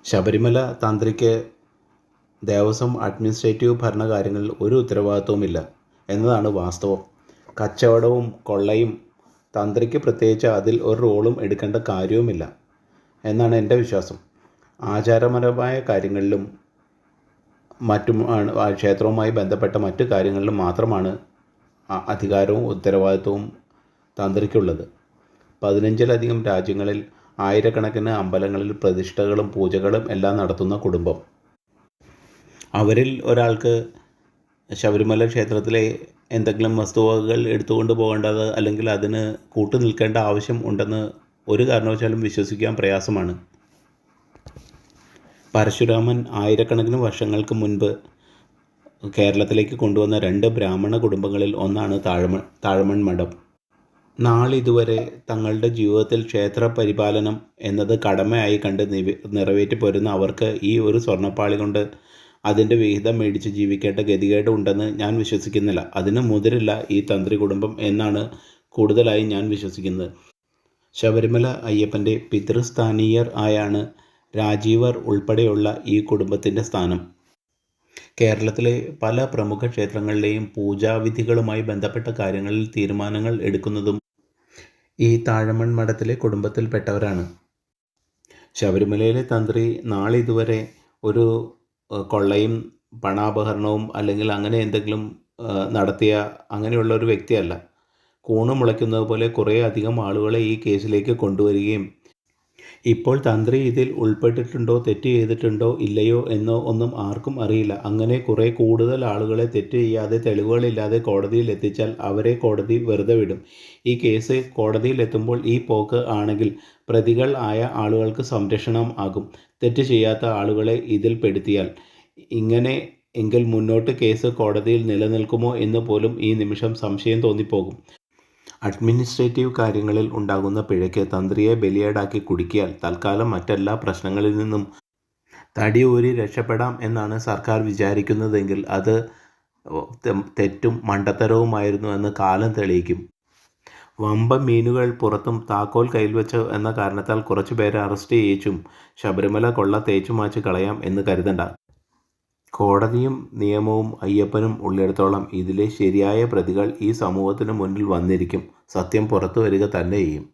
Sabarimala തന്ത്രിക്ക് Devaswom administrative ഭരണകാര്യങ്ങളിൽ ഒരു ഉത്തരവാദിത്വവുമില്ല എന്നതാണ് വാസ്തവം. കച്ചവടവും കൊള്ളയും തന്ത്രിക്ക് പ്രത്യേകിച്ച് അതിൽ ഒരു റോളും എടുക്കേണ്ട കാര്യവുമില്ല എന്നാണ് എൻ്റെ വിശ്വാസം. ആചാരപരമായ കാര്യങ്ങളിലും മറ്റും ക്ഷേത്രവുമായി ബന്ധപ്പെട്ട മറ്റു കാര്യങ്ങളിലും മാത്രമാണ് അധികാരവും ഉത്തരവാദിത്വവും തന്ത്രിക്കുള്ളത്. 15-ലധികം രാജ്യങ്ങളിൽ ആയിരക്കണക്കിന് അമ്പലങ്ങളിൽ പ്രതിഷ്ഠകളും പൂജകളും എല്ലാം നടത്തുന്ന കുടുംബം. അവരിൽ ഒരാൾക്ക് ശബരിമല ക്ഷേത്രത്തിലെ എന്തെങ്കിലും വസ്തുവകകൾ എടുത്തുകൊണ്ട് പോകേണ്ടത് അല്ലെങ്കിൽ അതിന് കൂട്ടുനിൽക്കേണ്ട ആവശ്യം ഉണ്ടെന്ന് ഒരു കാരണവശാലും വിശ്വസിക്കാൻ പ്രയാസമാണ്. പരശുരാമൻ ആയിരക്കണക്കിന് വർഷങ്ങൾക്ക് മുൻപ് കേരളത്തിലേക്ക് കൊണ്ടുവന്ന 2 ബ്രാഹ്മണ കുടുംബങ്ങളിൽ ഒന്നാണ് താഴമൺ മഠം. നാളിതുവരെ തങ്ങളുടെ ജീവിതത്തിൽ ക്ഷേത്ര പരിപാലനം എന്നത് കടമയായി കണ്ട് നിറവേറ്റി പോരുന്ന അവർക്ക് ഈ ഒരു സ്വർണ്ണപ്പാളി കൊണ്ട് അതിൻ്റെ വിഹിതം മേടിച്ച് ജീവിക്കേണ്ട ഗതികേട് ഉണ്ടെന്ന് ഞാൻ വിശ്വസിക്കുന്നില്ല. അതിന് മുതിരില്ല ഈ തന്ത്രി കുടുംബം എന്നാണ് കൂടുതലായി ഞാൻ വിശ്വസിക്കുന്നത്. ശബരിമല അയ്യപ്പൻ്റെ പിതൃസ്ഥാനീയർ ആയാണ് രാജീവർ ഉൾപ്പെടെയുള്ള ഈ കുടുംബത്തിൻ്റെ സ്ഥാനം. കേരളത്തിലെ പല പ്രമുഖ ക്ഷേത്രങ്ങളിലെയും പൂജാവിധികളുമായി ബന്ധപ്പെട്ട കാര്യങ്ങളിൽ തീരുമാനങ്ങൾ എടുക്കുന്നതും ഈ താഴമൺ മഠത്തിലെ കുടുംബത്തിൽപ്പെട്ടവരാണ്. ശബരിമലയിലെ തന്ത്രി നാളിതുവരെ ഒരു കൊള്ളയും പണാപഹരണവും അല്ലെങ്കിൽ അങ്ങനെ എന്തെങ്കിലും നടത്തിയ അങ്ങനെയുള്ള ഒരു വ്യക്തിയല്ല. കൂണ് മുളയ്ക്കുന്നത് പോലെ കുറേ അധികം ആളുകളെ ഈ കേസിലേക്ക് കൊണ്ടുവരികയും ഇപ്പോൾ തന്ത്രി ഇതിൽ ഉൾപ്പെട്ടിട്ടുണ്ടോ, തെറ്റ് ചെയ്തിട്ടുണ്ടോ ഇല്ലയോ എന്നോ ഒന്നും ആർക്കും അറിയില്ല. അങ്ങനെ കുറേ കൂടുതൽ ആളുകളെ തെറ്റ് ചെയ്യാതെ തെളിവുകളില്ലാതെ കോടതിയിൽ എത്തിച്ചാൽ അവരെ കോടതി വെറുതെ വിടും. ഈ കേസ് കോടതിയിലെത്തുമ്പോൾ ഈ പോക്ക് ആണെങ്കിൽ പ്രതികൾ ആയ ആളുകൾക്ക് സംരക്ഷണം ആകും. തെറ്റ് ചെയ്യാത്ത ആളുകളെ ഇതിൽ പെടുത്തിയാൽ എങ്കിൽ മുന്നോട്ട് കേസ് കോടതിയിൽ നിലനിൽക്കുമോ എന്ന് പോലും ഈ നിമിഷം സംശയം തോന്നിപ്പോകും. അഡ്മിനിസ്ട്രേറ്റീവ് കാര്യങ്ങളിൽ ഉണ്ടാകുന്ന പിഴയ്ക്ക് തന്ത്രിയെ ബലിയാടാക്കി കുടുക്കിയാൽ തൽക്കാലം മറ്റെല്ലാ പ്രശ്നങ്ങളിൽ നിന്നും തടിയൂരി രക്ഷപ്പെടാം എന്നാണ് സർക്കാർ വിചാരിക്കുന്നതെങ്കിൽ അത് തെറ്റും മണ്ടത്തരവുമായിരുന്നു എന്ന് കാലം തെളിയിക്കും. വമ്പൻ മീനുകൾ പുറത്തും താക്കോൽ കയ്യിൽ വെച്ച് എന്ന കാരണത്താൽ കുറച്ചു പേരെ അറസ്റ്റ് ചെയ്യിച്ചും ശബരിമല കൊള്ള തേച്ചുമാച്ച് കളയാം എന്ന് കരുതണ്ട. കോടതിയും നിയമവും അയ്യപ്പനും ഉള്ളിടത്തോളം ഇതിലെ ശരിയായ പ്രതികൾ ഈ സമൂഹത്തിന് മുന്നിൽ വന്നിരിക്കും. സത്യം പുറത്തു വരിക തന്നെ ചെയ്യും.